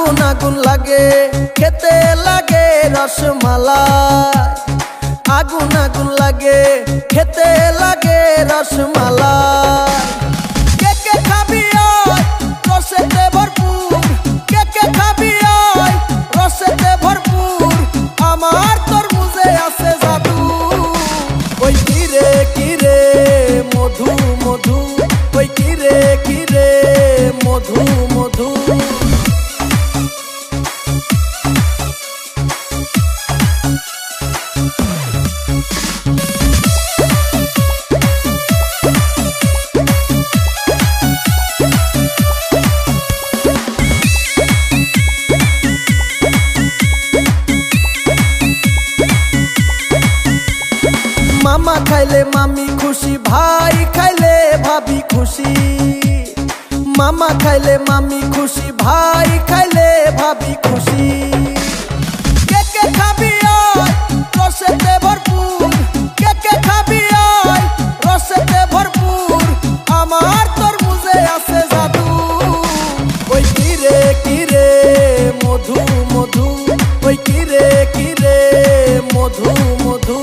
আগুন আগুন লাগে খেতে লাগে রসমালাই, আগুন আগুন লাগে খেতে লাগে রসমালাই। কে কে খাবি আয় রসেতে ভরপুর, কে কে খাবি আয় রসেতে ভরপুর, আমার তরমুজে আছে জাদু। ওই কিরে কিরে মধু মধু, ওই কিরে কিরে মধু মধু। মামা খাইলে মামি খুশি, ভাই খাইলে ভাবি খুশি। মামা খাইলে মামি খুশি, ভাই খাইলে ভাবি খুশি। কে কে খাবি আয় রসেতে ভরপুর, কে কে খাবি আয় রসেতে ভরপুর, আমার তরমুজে আছে জাদু। ওই কিরে কিরে মধু মধু, ওই কিরে কিরে মধু মধু।